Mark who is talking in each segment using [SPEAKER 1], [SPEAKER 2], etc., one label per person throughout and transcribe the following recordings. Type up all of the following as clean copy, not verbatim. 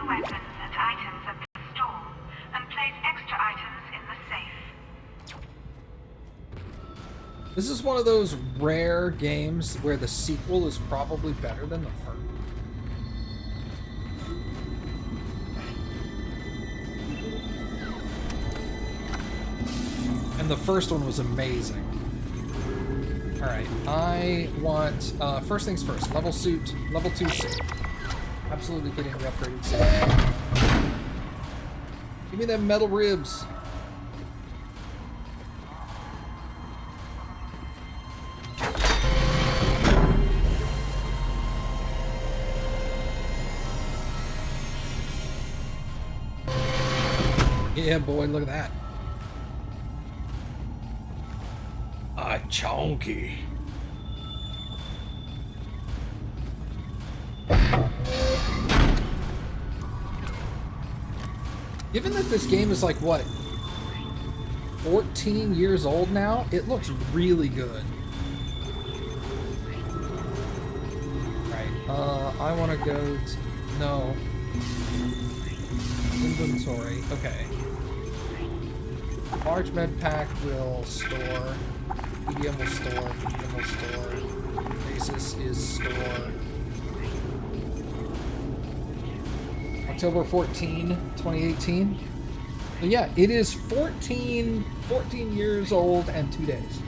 [SPEAKER 1] weapons and items at the store, and place extra items in the safe.
[SPEAKER 2] This is one of those rare games where the sequel is probably better than the first. And the first one was amazing. Alright, I want, first things first, level 2 suit. Absolutely getting the upgraded suit. Give me them metal ribs. Yeah, boy, look at that. Chonky. Given that this game is like, what, 14 years old now, it looks really good. Right, I want to go to, no. Inventory, okay. Large med pack will store. Medium will store, medium will store, basis is store. October 14, 2018. But yeah, it is 14 years old and 2 days.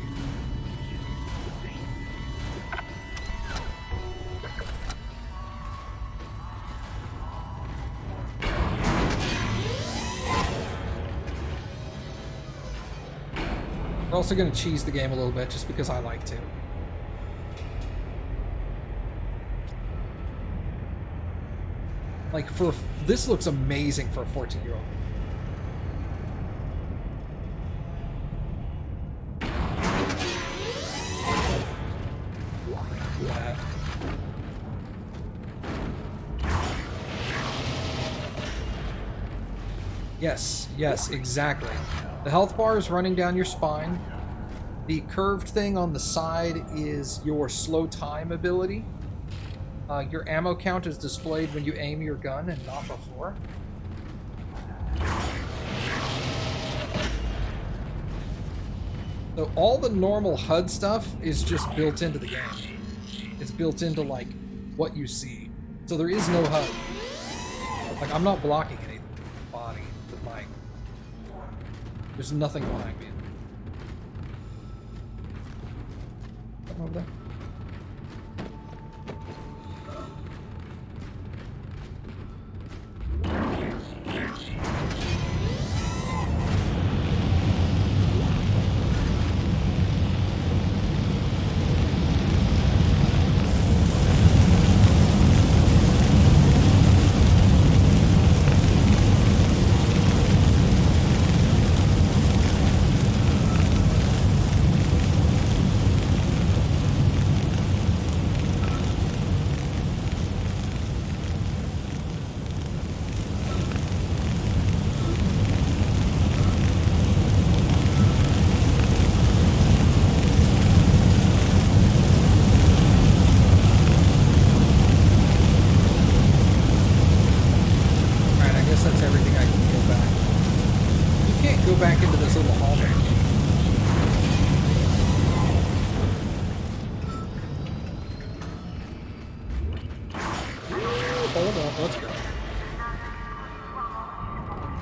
[SPEAKER 2] We're also going to cheese the game a little bit just because I like to. Like, this looks amazing for a 14-year-old. Yeah. Yes, exactly. The health bar is running down your spine. The curved thing on the side is your slow time ability. Your ammo count is displayed when you aim your gun and not before. So all the normal HUD stuff is just built into the game. It's built into, like, what you see. So there is no HUD. Like, I'm not blocking anything with my body, with my... There's nothing behind me. Something over there.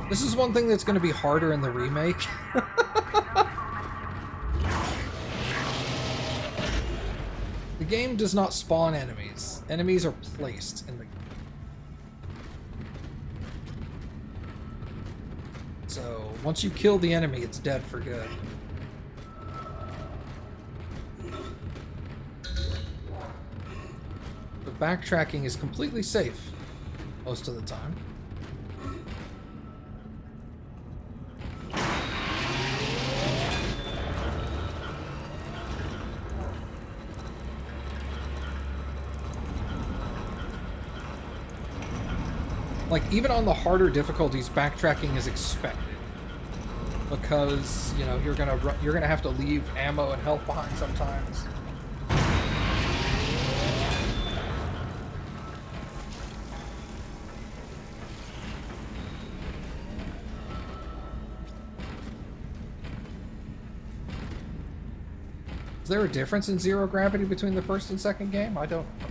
[SPEAKER 2] This is one thing that's going to be harder in the remake. The game does not spawn enemies. Enemies are placed in the game. So, once you kill the enemy, it's dead for good. The backtracking is completely safe most of the time. Like, even on the harder difficulties, backtracking is expected. Because, you know, you're gonna have to leave ammo and health behind sometimes. Is there a difference in zero gravity between the first and second game? I don't know.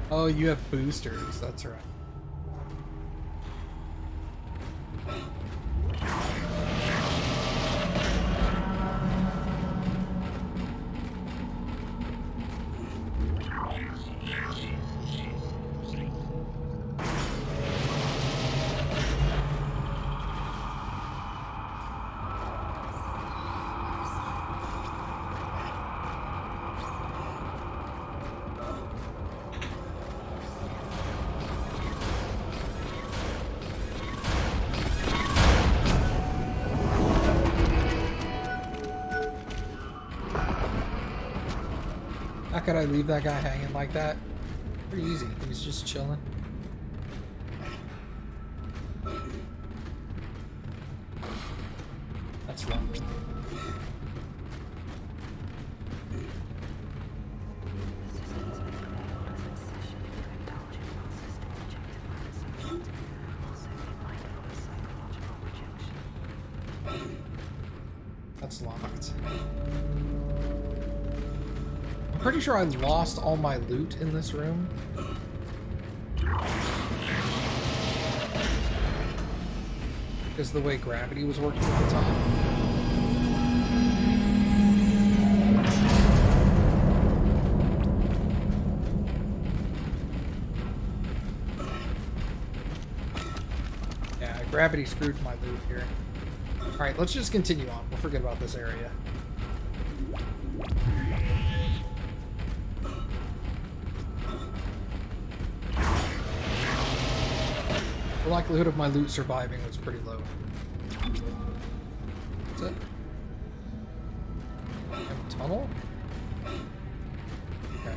[SPEAKER 2] Oh, you have boosters, that's right. How could I leave that guy hanging like that? Pretty easy. He's just chilling. That's wrong. That's locked. I'm pretty sure I lost all my loot in this room. Because the way gravity was working at the time. Yeah, gravity screwed my loot here. Alright, let's just continue on. We'll forget about this area. The likelihood of my loot surviving was pretty low. That's it. Tunnel? Okay.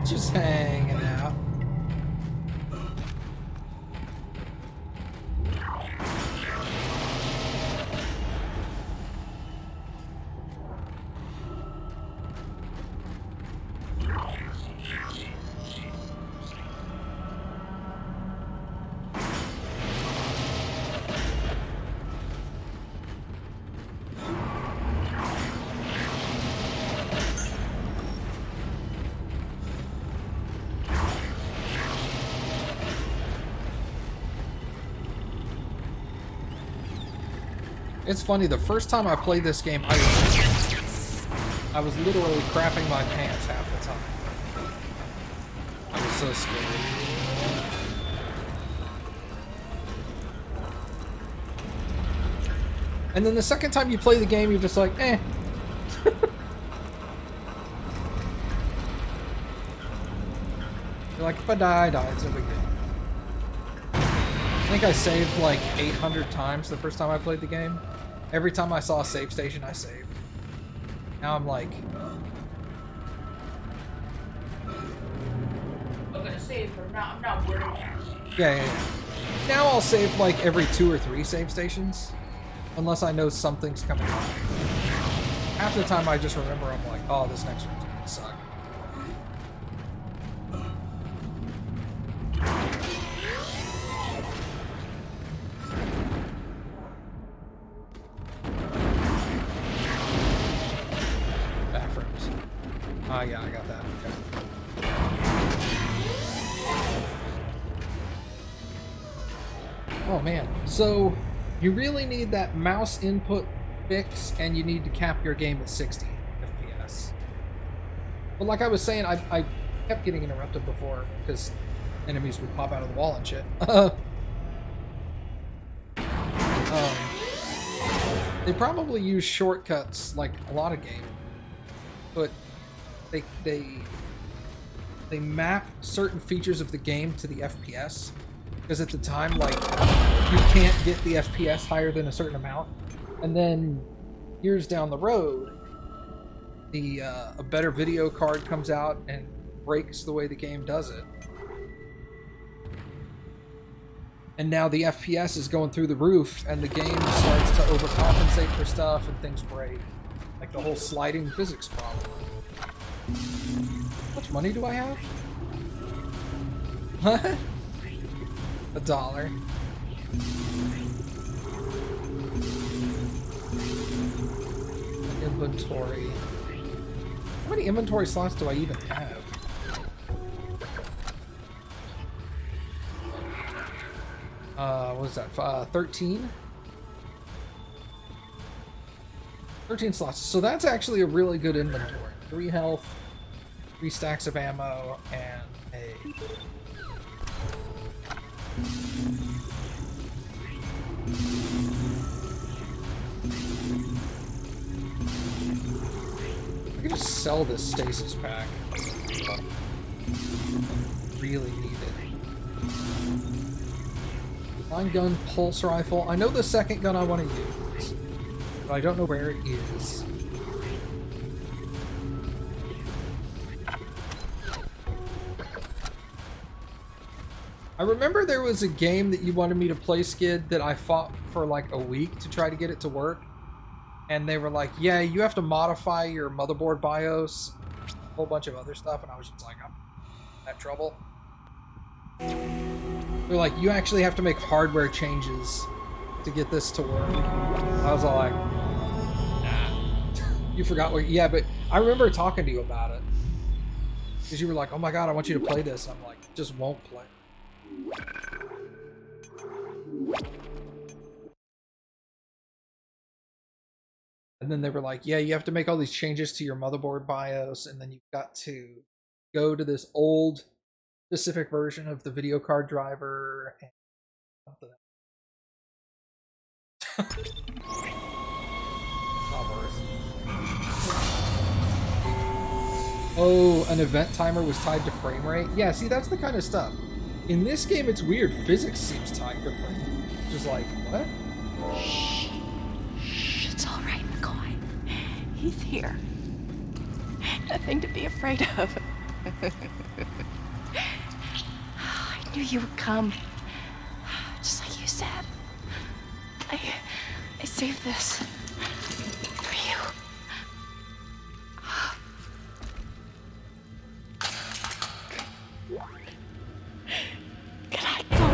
[SPEAKER 2] Just hanging out. It's funny, the first time I played this game, I was literally crapping my pants half the time. I was so scared. And then the second time you play the game, you're just like, eh. You're like, if I die, I die. It's no big deal. I think I saved like 800 times the first time I played the game. Every time I saw a save station, I saved. Now I'm like...
[SPEAKER 3] I'm gonna save, but I'm not worried.
[SPEAKER 2] Yeah. Now I'll save like every 2 or 3 save stations. Unless I know something's coming up. Half the time I just remember, I'm like, oh, this next one's gonna suck. Ah, yeah, I got that. Okay. Oh man, so you really need that mouse input fix, and you need to cap your game at 60 FPS. But like I was saying, I kept getting interrupted before because enemies would pop out of the wall and shit. They probably use shortcuts like a lot of games, but they map certain features of the game to the FPS, because at the time, like, you can't get the FPS higher than a certain amount, and then years down the road, a better video card comes out and breaks the way the game does it. And now the FPS is going through the roof, and the game starts to overcompensate for stuff, and things break. Like the whole sliding physics problem. How much money do I have? What? $1. Inventory. How many inventory slots do I even have? What is that? 13? 13 slots. So that's actually a really good inventory. 3 health, 3 stacks of ammo, and a... I could just sell this stasis pack. Really need it. Line gun, pulse rifle. I know the second gun I want to use, but I don't know where it is. I remember there was a game that you wanted me to play, Skid, that I fought for like a week to try to get it to work. And they were like, yeah, you have to modify your motherboard BIOS, a whole bunch of other stuff, and I was just like, I'm in that trouble. They're like, you actually have to make hardware changes to get this to work. I was all like, nah. You forgot what... Yeah, but I remember talking to you about it. Because you were like, oh my god, I want you to play this. And I'm like, just won't play. And then they were like, yeah, you have to make all these changes to your motherboard BIOS, and then you've got to go to this old specific version of the video card driver and something. Not worth. Oh, an event timer was tied to frame rate? Yeah, see, that's the kind of stuff. In this game, it's weird. Physics seems tied to frame rate. Just like, what?
[SPEAKER 4] Shh. Shh, it's all right, McCoy. He's here. Nothing to be afraid of. I knew you would come. Just like you said. I saved this for you. Can I go?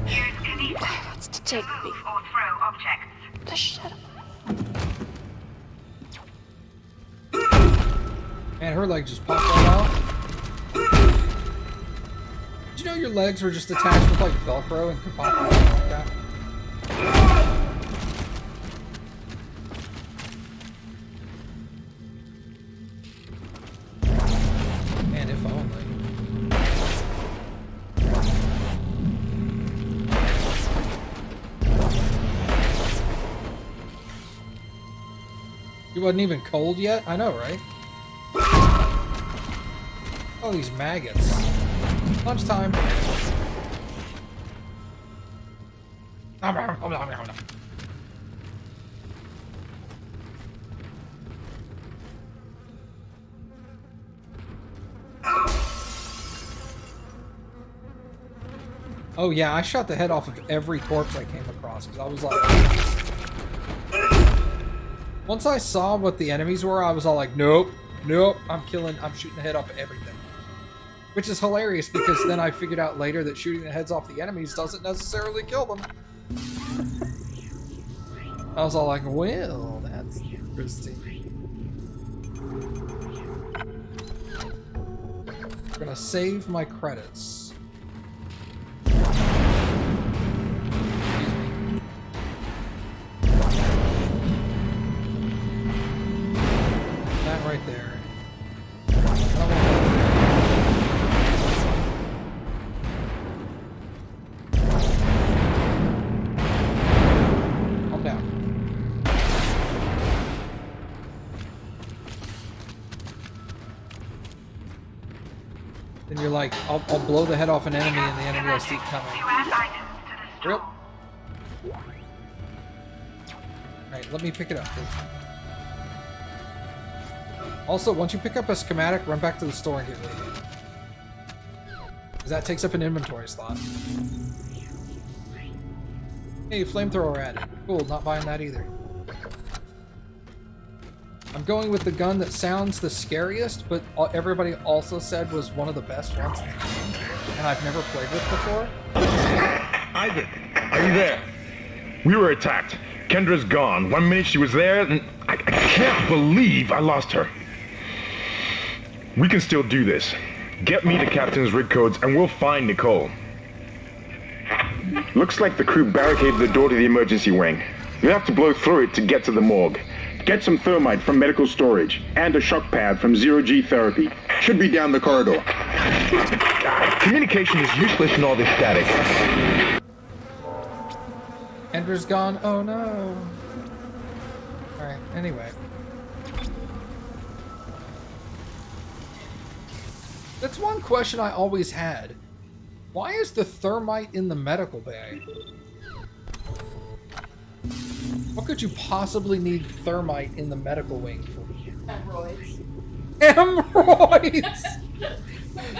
[SPEAKER 1] Use kinesis
[SPEAKER 4] Who wants to take
[SPEAKER 1] to
[SPEAKER 4] me?
[SPEAKER 1] move or throw objects.
[SPEAKER 4] Just shut up.
[SPEAKER 2] Man, her leg just popped right off. Did you know your legs were just attached with like Velcro and could pop out like that? Man, if only. You wasn't even cold yet? I know, right? Oh, these maggots. Lunchtime. Oh yeah, I shot the head off of every corpse I came across because I was like... Once I saw what the enemies were, I was all like, nope, nope, I'm shooting the head off of everything. Which is hilarious because then I figured out later that shooting the heads off the enemies doesn't necessarily kill them. I was all like, well, that's interesting. I'm gonna save my credits. That right there. Calm down. Then you're like, I'll blow the head off an enemy and the enemy will keep coming.
[SPEAKER 1] You add items to the store.
[SPEAKER 2] Yep. Alright, let me pick it up, please. Also, once you pick up a schematic, run back to the store and get rid of it. Because that takes up an inventory slot. Hey, flamethrower added. Cool, not buying that either. I'm going with the gun that sounds the scariest, but everybody also said was one of the best ones in the game, and I've never played with before.
[SPEAKER 5] Isaac, are you there? We were attacked. Kendra's gone. 1 minute she was there, and I can't believe I lost her. We can still do this. Get me the captain's rig codes, and we'll find Nicole. Looks like the crew barricaded the door to the emergency wing. You have to blow through it to get to the morgue. Get some thermite from medical storage, and a shock pad from zero-G therapy. Should be down the corridor. Communication is useless in all this static.
[SPEAKER 2] Kendra's gone. Oh no. Alright, anyway. That's one question I always had. Why is the thermite in the medical bay? What could you possibly need thermite in the medical wing for?
[SPEAKER 3] Hemorrhoids.
[SPEAKER 2] Hemorrhoids!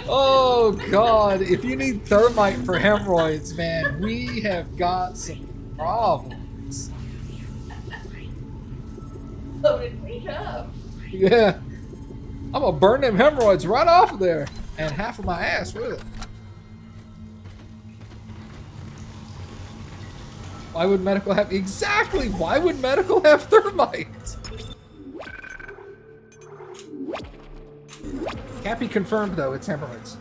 [SPEAKER 2] Oh god, if you need thermite for hemorrhoids, man, we have got some problems.
[SPEAKER 3] Loaded me up.
[SPEAKER 2] Yeah. I'm gonna burn them hemorrhoids right off of there. And half of my ass with it. Why would medical have... Exactly! Why would medical have thermite? Can't be confirmed, though. It's hemorrhoids.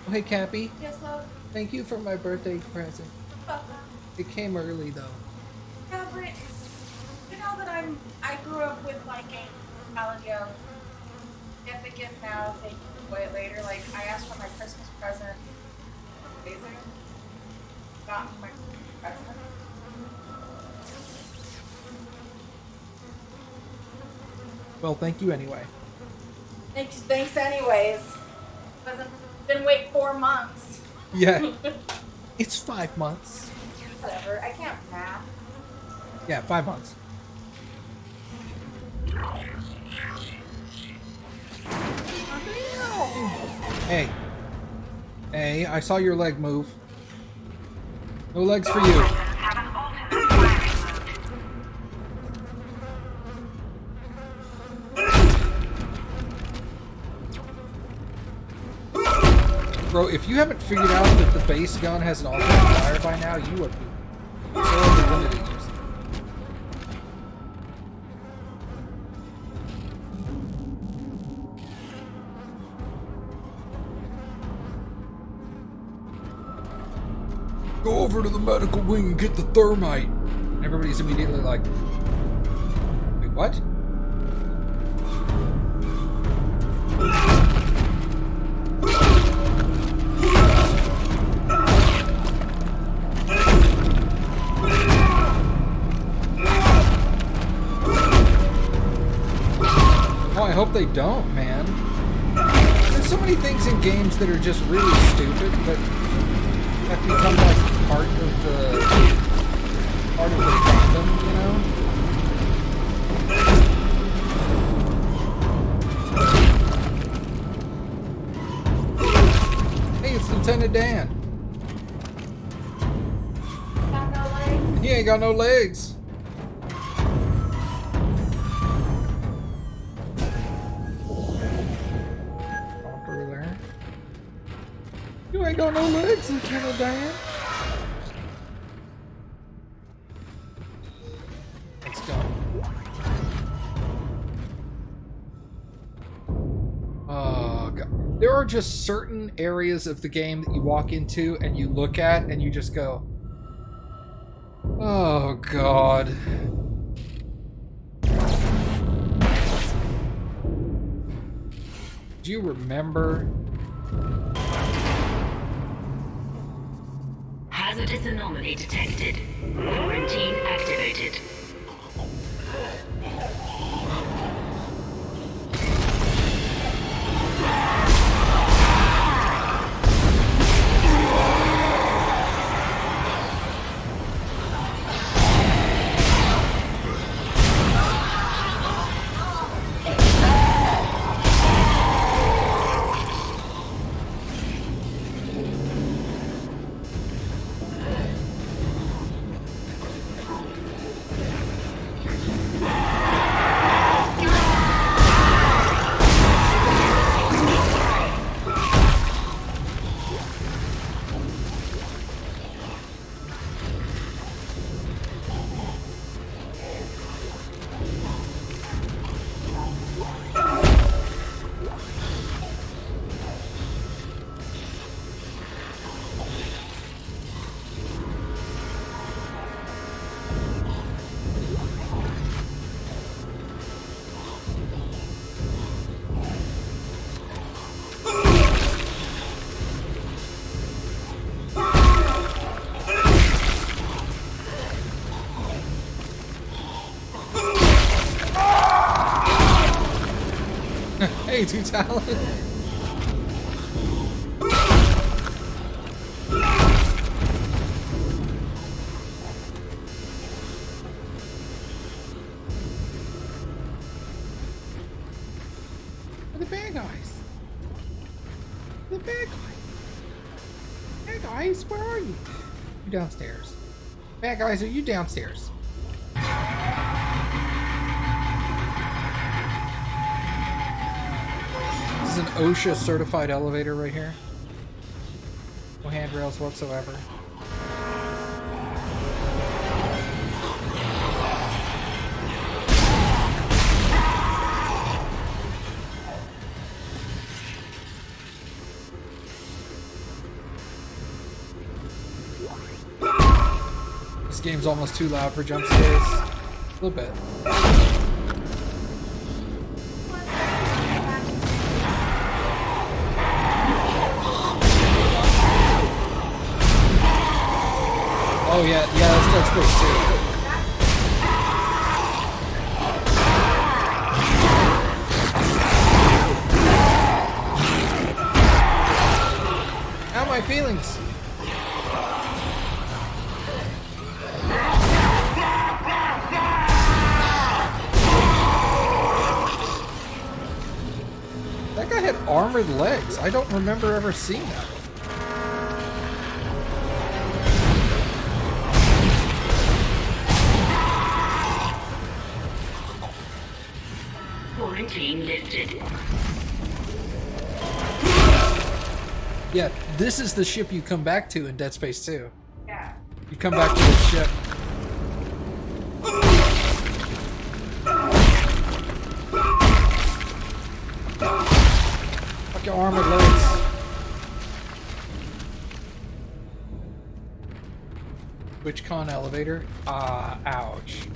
[SPEAKER 2] Oh, hey, Cappy.
[SPEAKER 3] Yes, love.
[SPEAKER 2] Thank you for my birthday present.
[SPEAKER 3] Welcome.
[SPEAKER 2] It came early, though.
[SPEAKER 3] Yeah, Britt, you know that I grew up with like a mentality of get the gift now, take away it later. Like I asked for my Christmas present. Amazing. Got me my present.
[SPEAKER 2] Well, thank you anyway.
[SPEAKER 3] Thanks anyways. Didn't wait 4 months.
[SPEAKER 2] Yeah. It's 5 months.
[SPEAKER 3] Whatever. I can't math.
[SPEAKER 2] Yeah, 5 months. Hey. Hey, I saw your leg move. No legs for you.
[SPEAKER 1] Have an alternate firing route.
[SPEAKER 2] Bro, if you haven't figured out that the base gun has an alternate fire by now, you are sorely limited. Go over to the medical wing and get the thermite. And everybody's immediately like, wait, what? Oh, I hope they don't, man. There's so many things in games that are just really stupid, but have become like part of the fandom, you know? Hey, it's Lieutenant Dan.
[SPEAKER 3] Got no legs.
[SPEAKER 2] He ain't got no legs. Going through there. You ain't got no legs, Lieutenant Dan. Let's go. There are just certain areas of the game that you walk into and you look at and you just go, oh god. Do you remember?
[SPEAKER 6] Hazardous anomaly detected. Quarantine activated.
[SPEAKER 2] Hey, Two Talon. The bad guys. The bad guys. Bad guys, where are you? You downstairs. Bad guys, are you downstairs? This is an OSHA certified elevator right here. No handrails whatsoever. This game's almost too loud for jump scares. A little bit. Oh yeah, that's Dead Space 2. How are my feelings? That guy had armored legs. I don't remember ever seeing that.
[SPEAKER 6] Quarantine lifted.
[SPEAKER 2] Yeah, this is the ship you come back to in Dead Space 2.
[SPEAKER 3] Yeah.
[SPEAKER 2] You come back to this ship. Fuck your armored legs. TwitchCon elevator? Ah, ouch.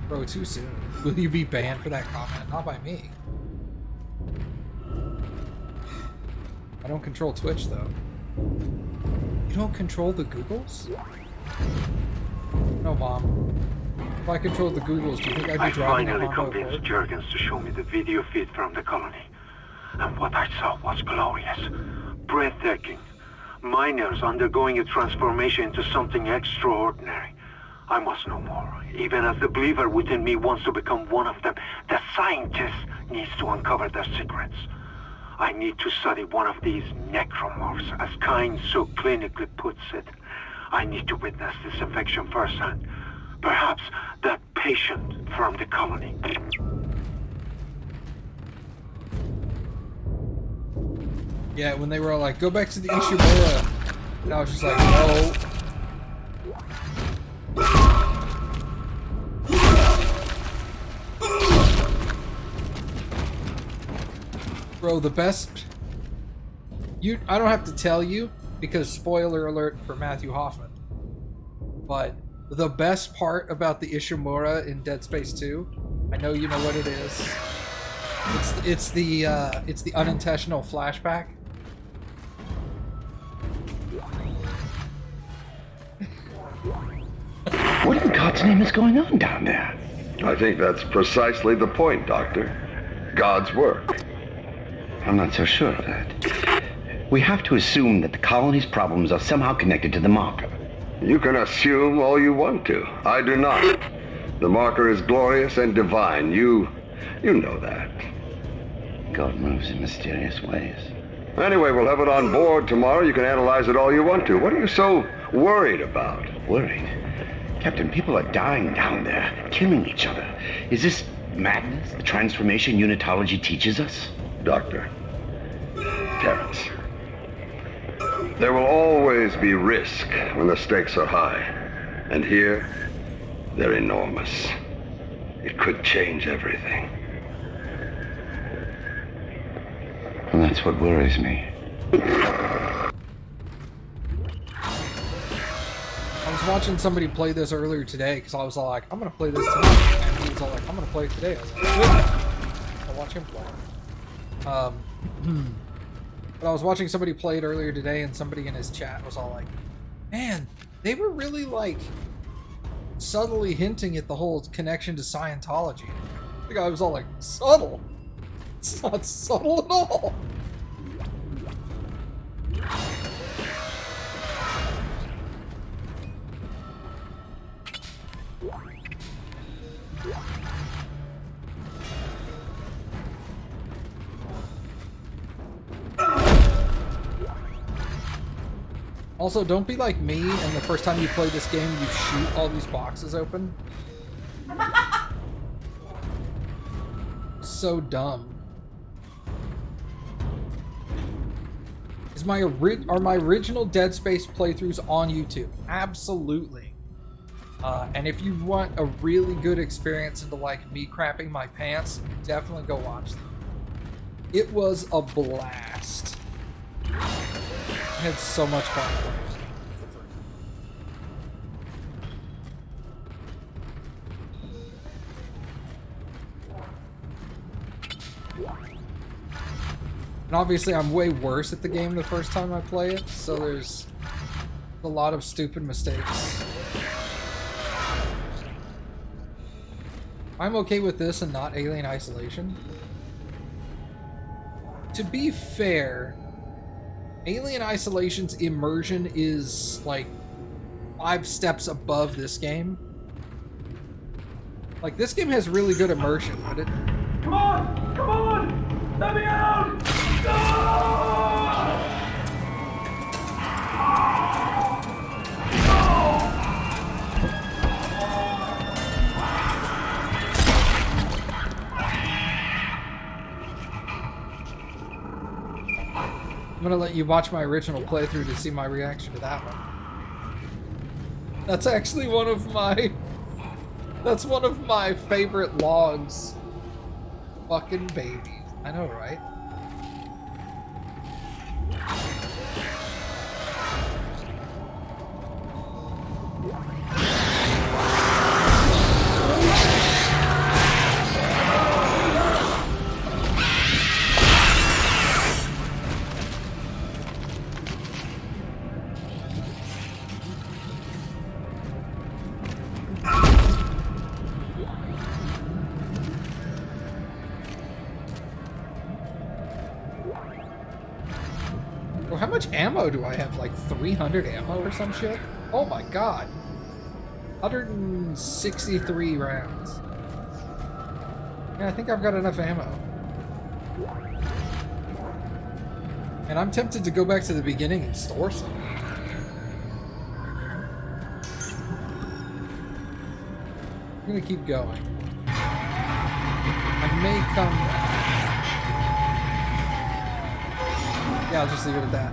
[SPEAKER 2] Bro, too soon. Will you be banned for that comment? Not by me. I don't control Twitch, though. You don't control the Googles? No, Mom. If I controlled the Googles, do you think I'd be
[SPEAKER 7] I
[SPEAKER 2] driving
[SPEAKER 7] finally
[SPEAKER 2] a Honda
[SPEAKER 7] convinced
[SPEAKER 2] Accord?
[SPEAKER 7] Jurgens to show me the video feed from the colony. And what I saw was glorious. Breathtaking. Miners undergoing a transformation into something extraordinary. I must know more. Even as the believer within me wants to become one of them, the scientist needs to uncover their secrets. I need to study one of these necromorphs, as Kyne so clinically puts it. I need to witness this infection firsthand. Perhaps that patient from the colony.
[SPEAKER 2] Yeah, when they were all like, go back to the Ishimura. And I was just like, no. Bro, the best... I don't have to tell you, because spoiler alert for Matthew Hoffman. But the best part about the Ishimura in Dead Space 2, I know you know what it is. It's the unintentional flashback.
[SPEAKER 8] What in God's name is going on down there?
[SPEAKER 9] I think that's precisely the point, Doctor. God's work.
[SPEAKER 8] I'm not so sure of that. We have to assume that the colony's problems are somehow connected to the marker.
[SPEAKER 9] You can assume all you want to. I do not. The marker is glorious and divine. You know that.
[SPEAKER 8] God moves in mysterious ways.
[SPEAKER 9] Anyway, we'll have it on board tomorrow. You can analyze it all you want to. What are you so worried about?
[SPEAKER 8] Worried? Captain, people are dying down there, killing each other. Is this madness the transformation unitology teaches us?
[SPEAKER 9] Doctor. Terrence. There will always be risk when the stakes are high. And here, they're enormous. It could change everything.
[SPEAKER 8] And that's what worries me.
[SPEAKER 2] I was watching somebody play this earlier today, because I was all like, I'm going to play this tonight. And he was all like, I'm going to play it today. I was like, good. I'll watch him play. But I was watching somebody play it earlier today, and somebody in his chat was all like, man, they were really, like, subtly hinting at the whole connection to Scientology. The guy was all like, subtle? It's not subtle at all. Also, don't be like me, and the first time you play this game, you shoot all these boxes open. So dumb. Are my original Dead Space playthroughs on YouTube? Absolutely. And if you want a really good experience into like me crapping my pants, definitely go watch them. It was a blast. I had so much fun playing. And obviously I'm way worse at the game the first time I play it, so there's a lot of stupid mistakes. I'm okay with this and not Alien Isolation. To be fair, Alien Isolation's immersion is like 5 steps above this game. Like, this game has really good immersion, but it...
[SPEAKER 5] Come on! Come on! Let me out!
[SPEAKER 2] I'm gonna let you watch my original playthrough to see my reaction to that one. That's actually one of my... That's one of my favorite logs. Fucking babies. I know, right? Well, how much ammo do I have? Like 300 ammo or some shit? Oh my god. 163 rounds. Yeah, I think I've got enough ammo. And I'm tempted to go back to the beginning and store some. I'm gonna keep going. I may come back. Yeah, I'll just leave it at that.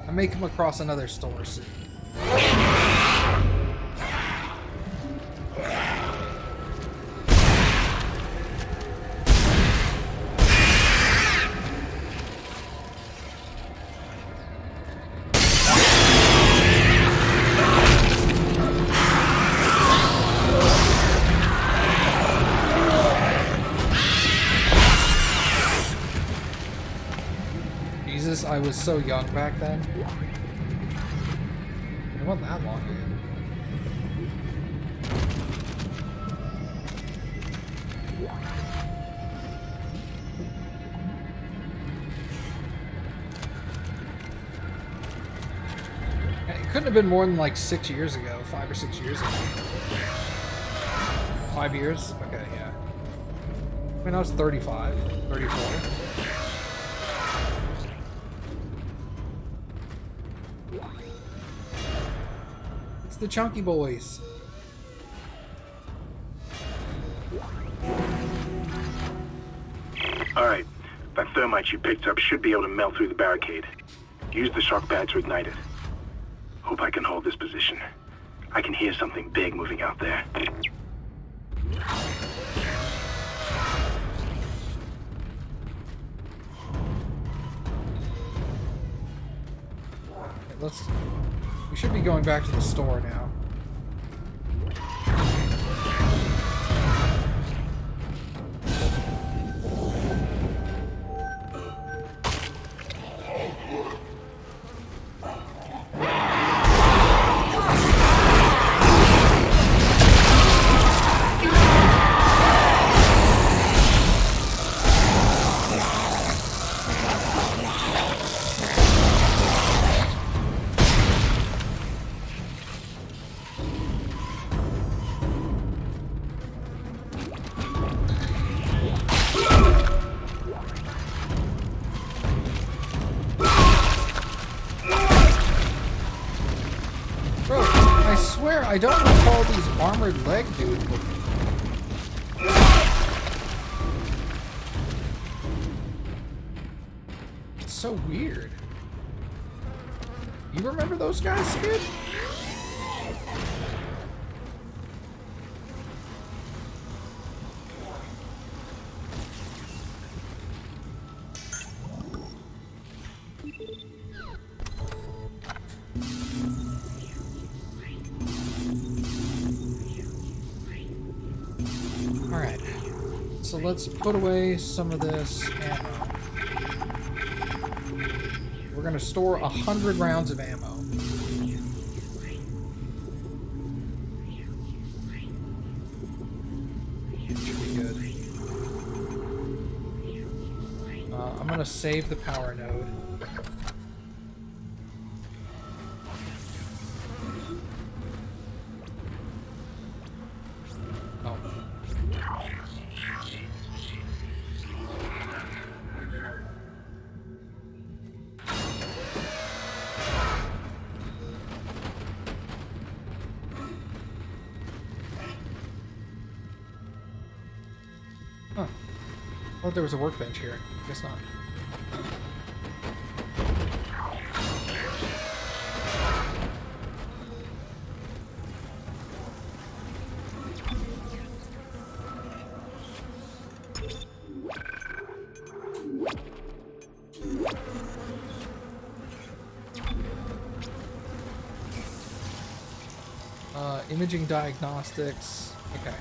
[SPEAKER 2] I may come across another store soon. was so young back then. It wasn't that long ago. It couldn't have been more than like 6 years ago, 5 or 6 years ago. 5 years? Okay, yeah. I mean, I was 35, 34. It's the Chunky Boys.
[SPEAKER 10] Alright, that thermite you picked up should be able to melt through the barricade. Use the shock pad to ignite it. Hope I can hold this position. I can hear something big moving out there.
[SPEAKER 2] We should be going back to the store now. I don't recall these armored leg dudes before. It's so weird. You remember those guys, Skid? So let's put away some of this ammo. We're going to store 100 rounds of ammo. Should be good. I'm going to save the power node. I thought there was a workbench here. Guess not. Imaging diagnostics. Okay.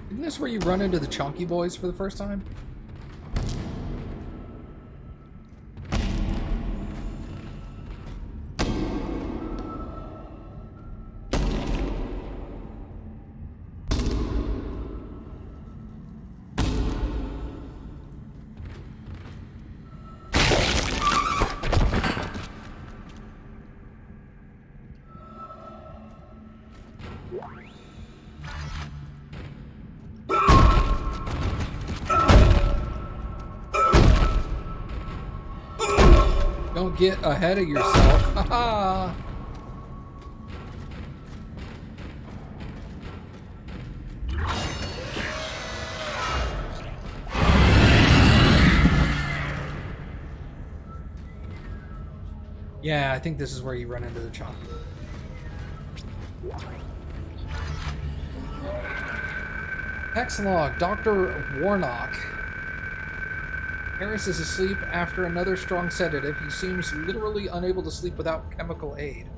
[SPEAKER 2] Isn't this where you run into the Chunky Boys for the first time? Don't get ahead of yourself. Haha. Yeah, I think this is where you run into the chopper. Hex log, Dr. Warnock. Harris is asleep after another strong sedative. He seems literally unable to sleep without chemical aid.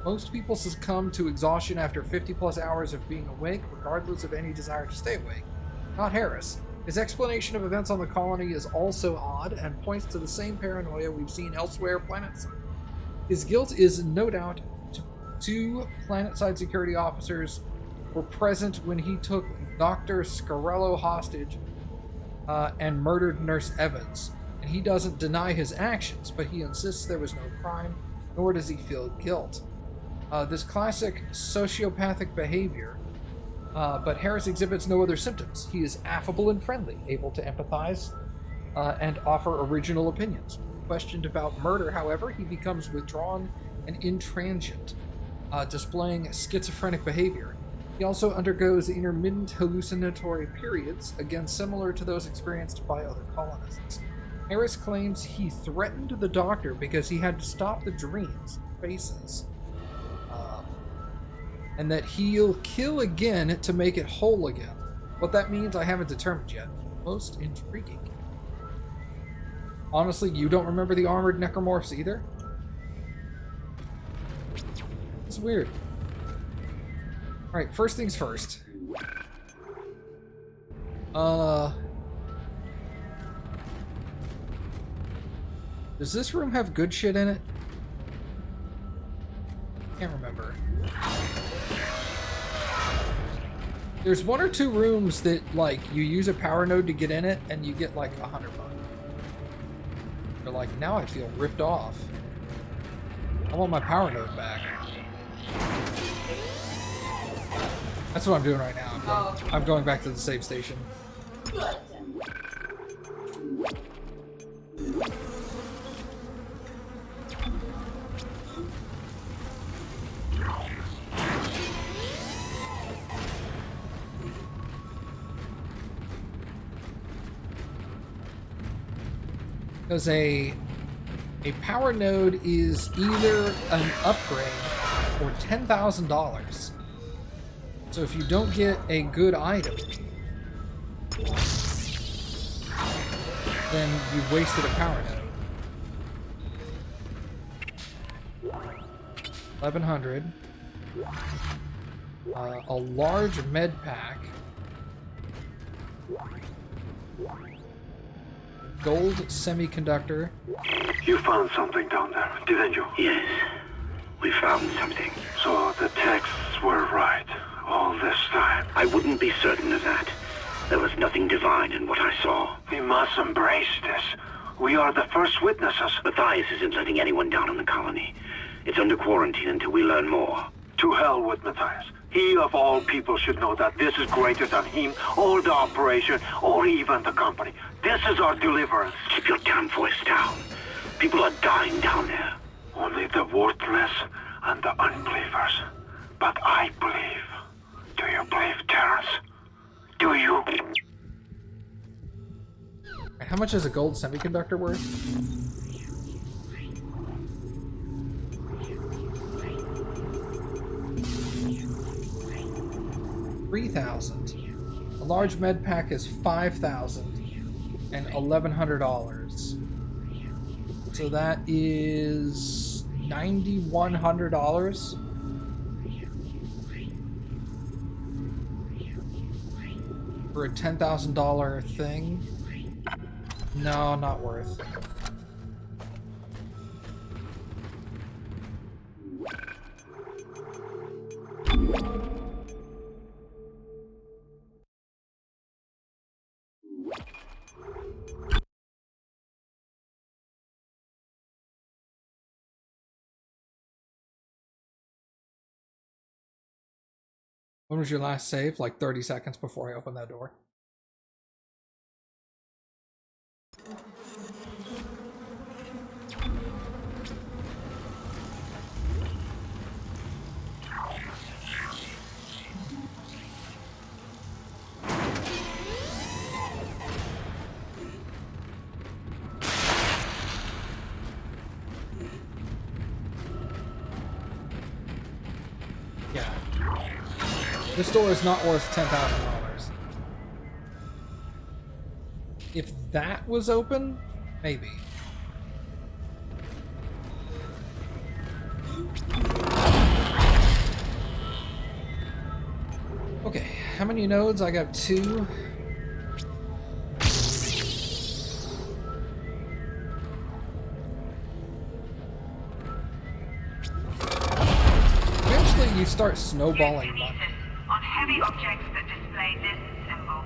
[SPEAKER 2] Most people succumb to exhaustion after 50-plus hours of being awake, regardless of any desire to stay awake. Not Harris. His explanation of events on the colony is also odd and points to the same paranoia we've seen elsewhere planetside. His guilt is no doubt two planetside security officers were present when he took Dr. Scarello hostage and murdered Nurse Evans. And he doesn't deny his actions, but he insists there was no crime, nor does he feel guilt. This classic sociopathic behavior, but Harris exhibits no other symptoms. He is affable and friendly, able to empathize and offer original opinions. Questioned about murder, however, he becomes withdrawn and intransigent, displaying schizophrenic behavior. He also undergoes intermittent hallucinatory periods, again similar to those experienced by other colonists. Harris claims he threatened the doctor because he had to stop the dreams, faces, and that he'll kill again to make it whole again. What that means, I haven't determined yet. Most intriguing. Honestly, you don't remember the armored necromorphs either? It's weird. Alright, first things first. Does this room have good shit in it? Can't remember. There's one or two rooms that, like, you use a power node to get in it, and you get, like, $100. You're like, now I feel ripped off. I want my power node back. That's what I'm doing right now. I'm going back to the save station. Because a power node is either an upgrade or $10,000. So if you don't get a good item, then you've wasted a power node. 1100. A large med pack. Gold semiconductor.
[SPEAKER 7] You found something down there, didn't you?
[SPEAKER 8] Yes, we found something.
[SPEAKER 7] So the texts were right all this time.
[SPEAKER 8] I wouldn't be certain of that. There was nothing divine in what I saw.
[SPEAKER 7] We must embrace this. We are the first witnesses.
[SPEAKER 8] Matthias isn't letting anyone down in the colony. It's under quarantine until we learn more.
[SPEAKER 7] To hell with Matthias. He of all people should know that this is greater than him, or the operation, or even the company. This is our deliverance.
[SPEAKER 8] Keep your damn voice down. People are dying down there.
[SPEAKER 7] Only the worthless and the unbelievers. But I believe. Do you believe, Terrence? Do you?
[SPEAKER 2] How much is a gold semiconductor worth? $3,000. A large med pack is $5,000 and $1,100. So that is $9,100 for a $10,000 thing. No, not worth. When was your last save? Like 30 seconds before I opened that door. Yeah. This door is not worth $10,000. If that was open, maybe. Okay, how many nodes? I got 2. Eventually you start snowballing money.
[SPEAKER 1] Kinesis on heavy objects that display this symbol.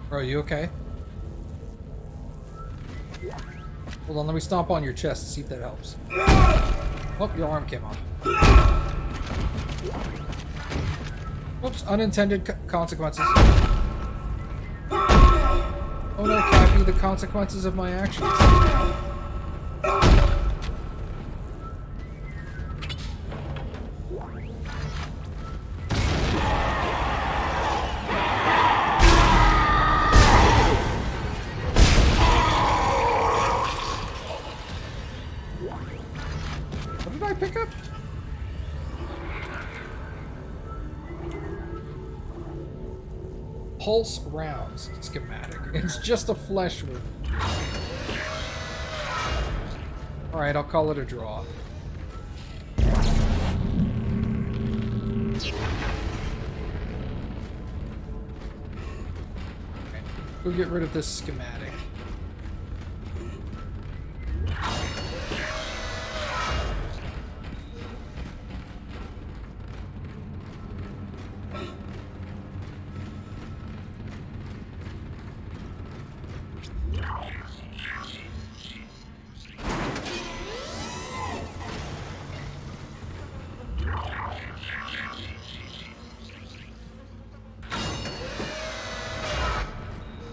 [SPEAKER 2] Bro, you okay? Hold on, let me stomp on your chest to see if that helps. Oh, your arm came off. Oops, unintended consequences. Oh no, Cappy, the consequences of my actions. What did I pick up? Pulse rounds schematic. It's just a flesh wound. Alright, I'll call it a draw. Okay, go get rid of this schematic.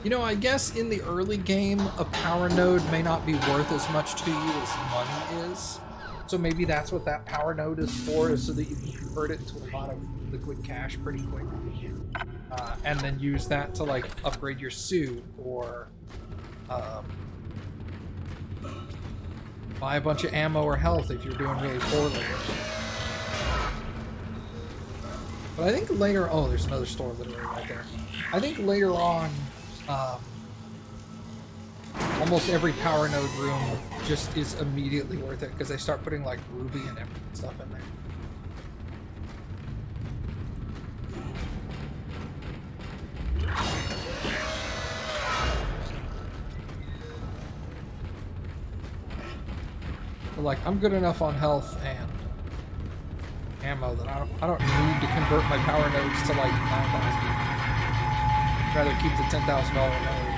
[SPEAKER 2] You know, I guess in the early game, a power node may not be worth as much to you as money is. So maybe that's what that power node is for, is so that you can convert it into a lot of liquid cash pretty quick. And then use that to, like, upgrade your suit, or buy a bunch of ammo or health if you're doing really poorly. But I think later... Oh, there's another store literally right there. I think later on... almost every power node room just is immediately worth it because they start putting like ruby and everything stuff in there. But like, I'm good enough on health and ammo that I don't need to convert my power nodes to like 9,000. I'd rather keep the $10,000 node.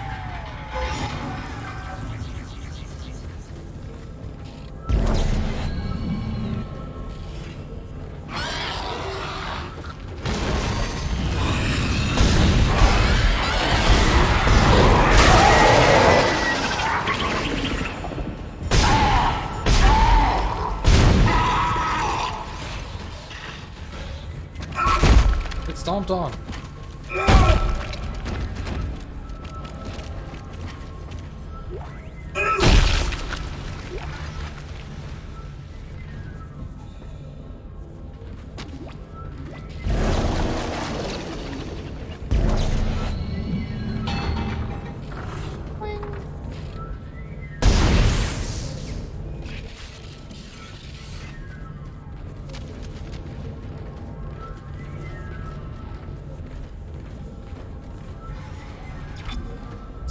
[SPEAKER 2] It stomped on.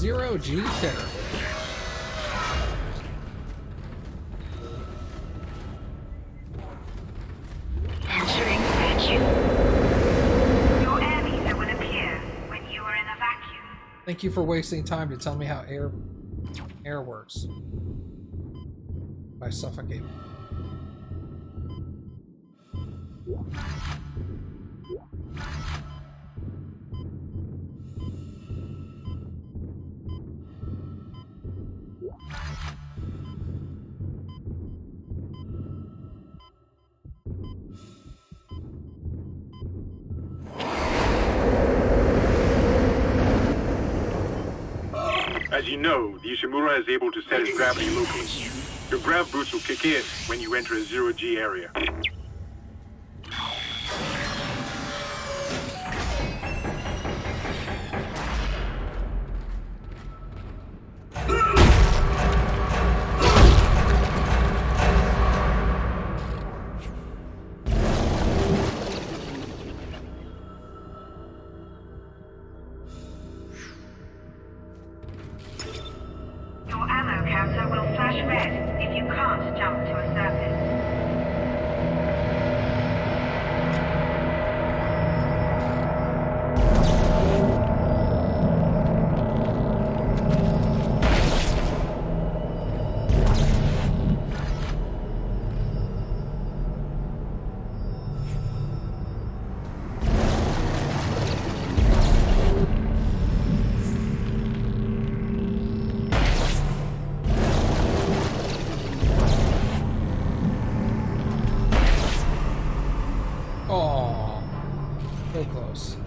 [SPEAKER 2] 0G terror.
[SPEAKER 6] Entering vacuum.
[SPEAKER 1] Your air meter will appear when you are in a vacuum.
[SPEAKER 2] Thank you for wasting time to tell me how air works. By suffocating.
[SPEAKER 10] As you know, the Ishimura is able to set its gravity locally. Your grav boots will kick in when you enter a zero-G area.
[SPEAKER 1] Your ammo counter will flash red if you can't jump to a surface.
[SPEAKER 2] Oh, so close.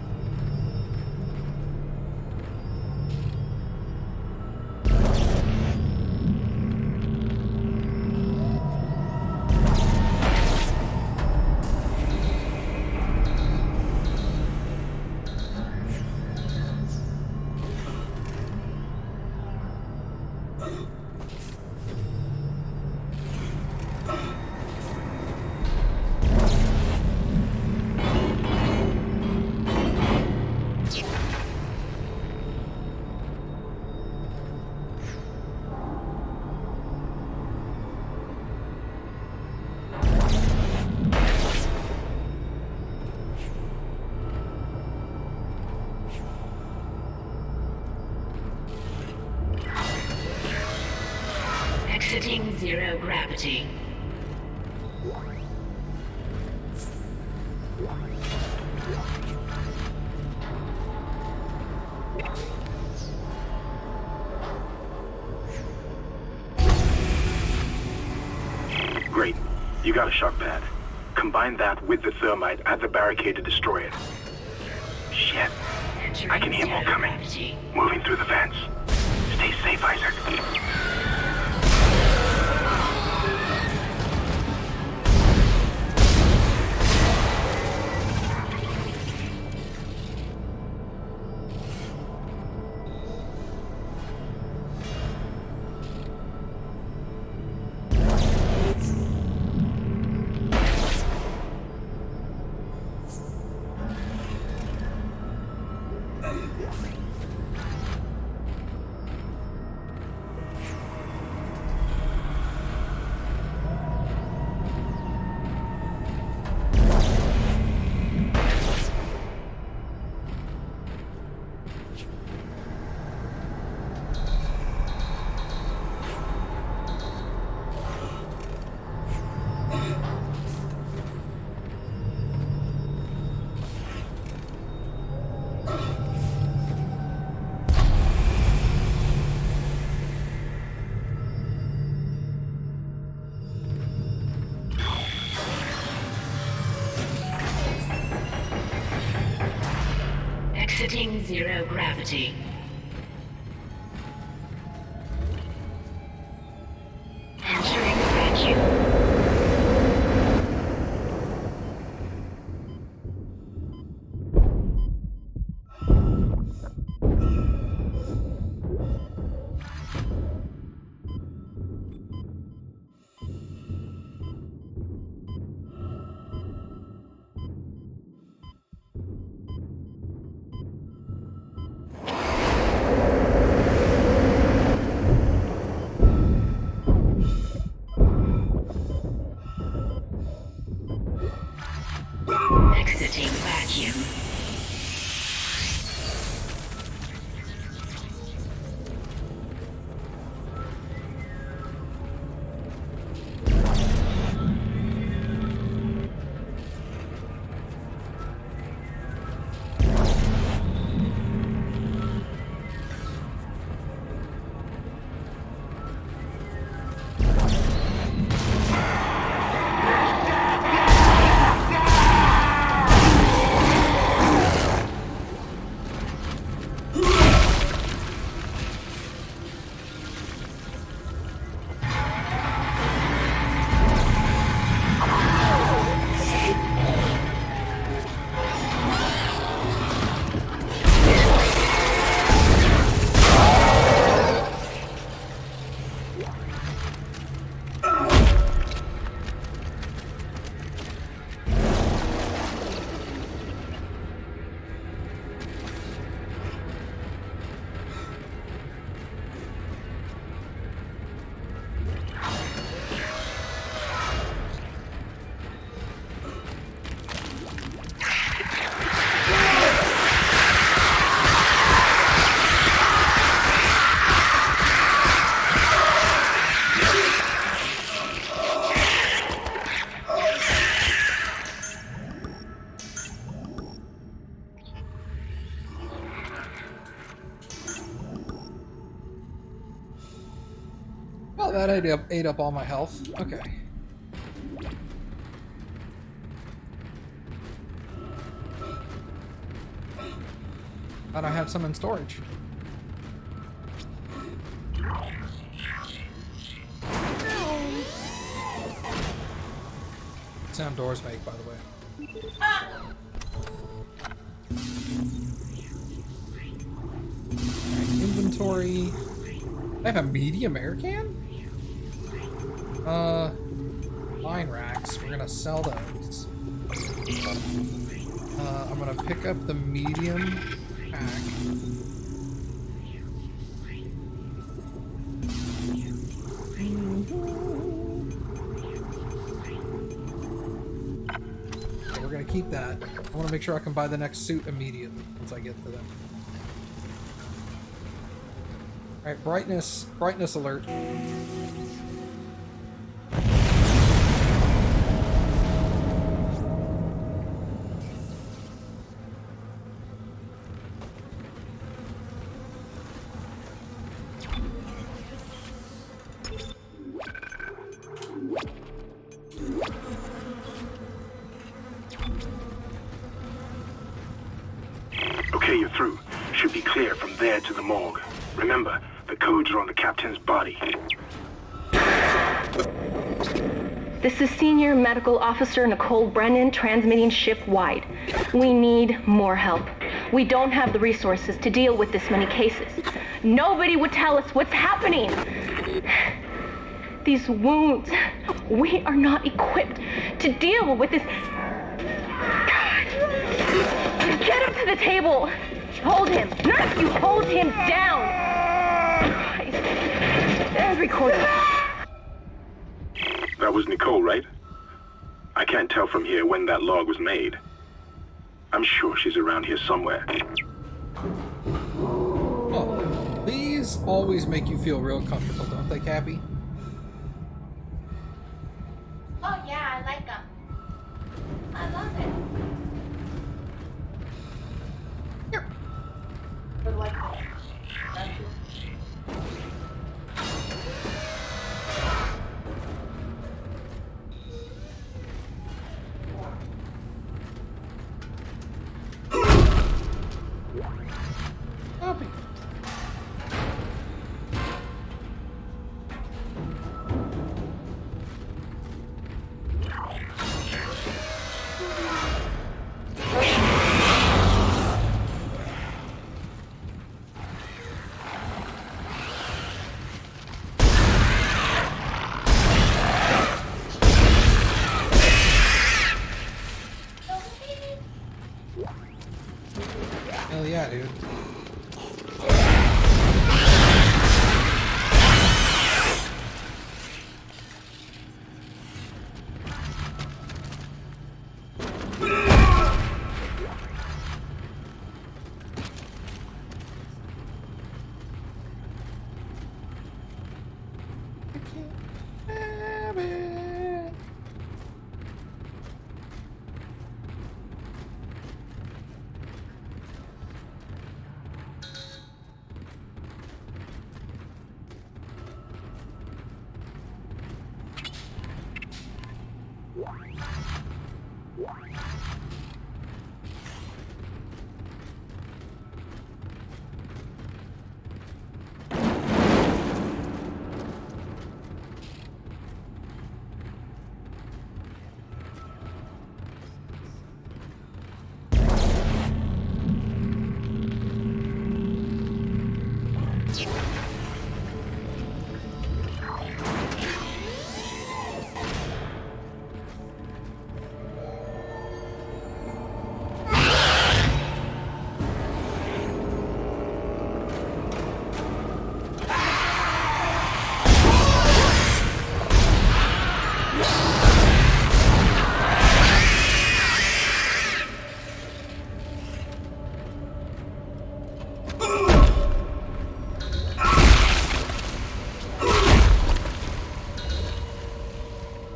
[SPEAKER 6] Exiting zero gravity.
[SPEAKER 10] Great. You got a shock pad. Combine that with the thermite at the barricade to destroy it. Shit.
[SPEAKER 6] Entering
[SPEAKER 10] I can hear more
[SPEAKER 6] zero
[SPEAKER 10] coming.
[SPEAKER 6] gravity.
[SPEAKER 10] Moving through the vents. Stay safe, Isaac.
[SPEAKER 6] Exiting zero gravity. Entering vacuum. Exiting vacuum.
[SPEAKER 2] Well, that ate up all my health. Okay. And I have some in storage. What sound doors make, by the way. Alright, inventory. I have a medium air can? Mine racks. We're gonna sell those. I'm gonna pick up the medium pack. Okay, we're gonna keep that. I wanna make sure I can buy the next suit immediately once I get to them. Alright, brightness alert.
[SPEAKER 10] Okay, you're through. Should be clear from there to the morgue. Remember, the codes are on the captain's body.
[SPEAKER 4] This is Senior Medical Officer Nicole Brennan transmitting ship-wide. We need more help. We don't have the resources to deal with this many cases. Nobody would tell us what's happening. These wounds, we are not equipped to deal with this. Get him to the table. Hold him. Nurse, you hold him down. There's recording.
[SPEAKER 10] That was Nicole, right? I can't tell from here when that log was made. I'm sure she's around here somewhere.
[SPEAKER 2] Oh, these always make you feel real comfortable, don't they, Cappy?
[SPEAKER 3] Oh yeah, I like them. I love it.
[SPEAKER 2] Here.
[SPEAKER 3] But like,
[SPEAKER 2] Copy. Hell yeah, dude.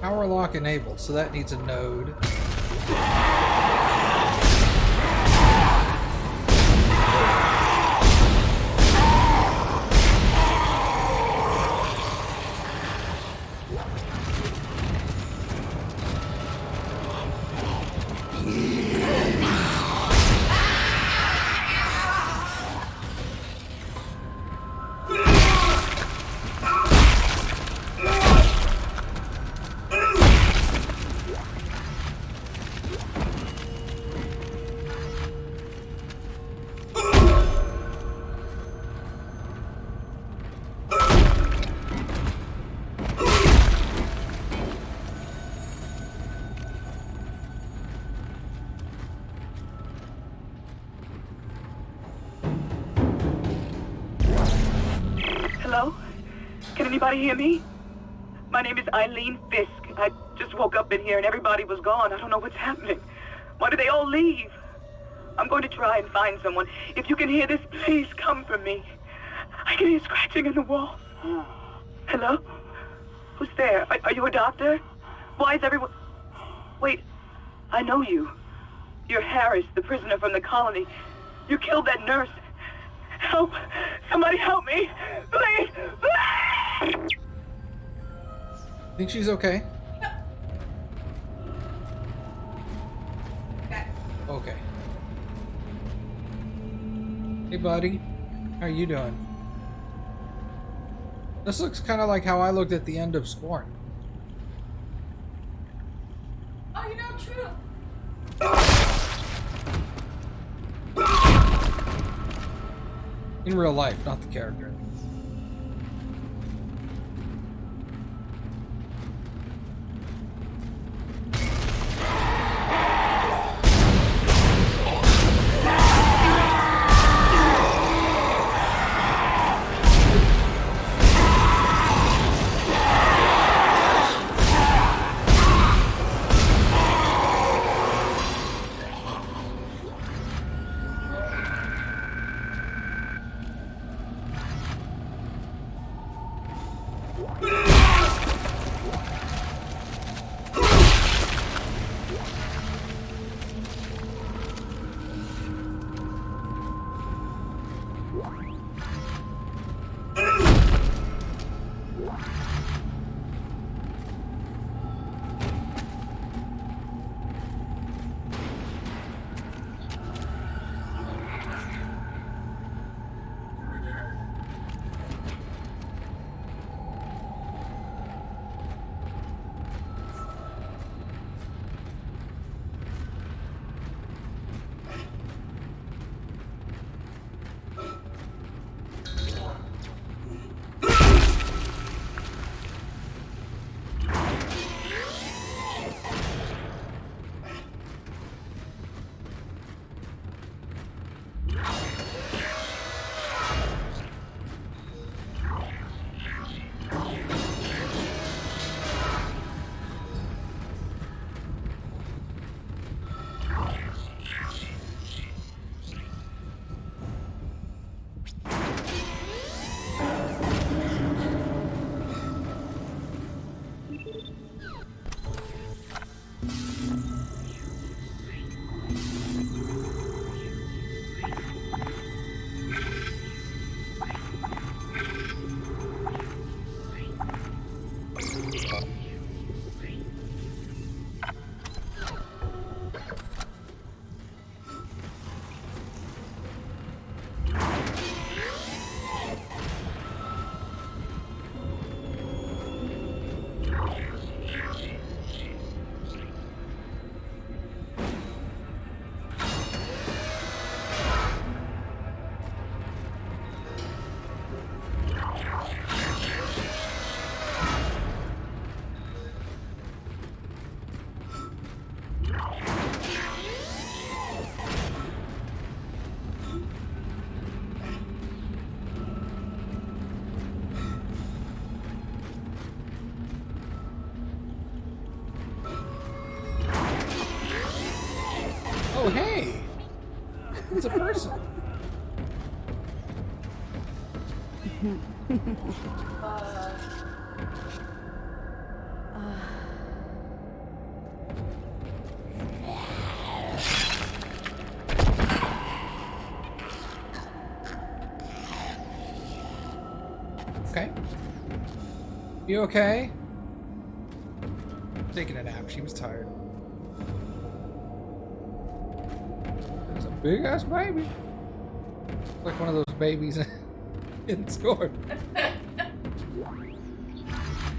[SPEAKER 2] Power lock enabled, so that needs a node.
[SPEAKER 11] Hello? Can anybody hear me? My name is Eileen Fisk. I just woke up in here and everybody was gone. I don't know what's happening. Why did they all leave? I'm going to try and find someone. If you can hear this, please come for me. I can hear scratching in the wall. Hello? Who's there? Are you a doctor? Why is everyone... Wait, I know you. You're Harris, the prisoner from the colony. You killed that nurse. Help! Somebody help me! Please!
[SPEAKER 2] Think she's okay?
[SPEAKER 3] Okay.
[SPEAKER 2] Okay. Hey, buddy. How are you doing? This looks kind of like how I looked at the end of Scorn.
[SPEAKER 3] Oh, you know, true.
[SPEAKER 2] In real life, not the character. Oh, hey! It's a person. Okay. You okay? Taking a nap. She was tired. It's a big ass baby. Like one of those babies in Score.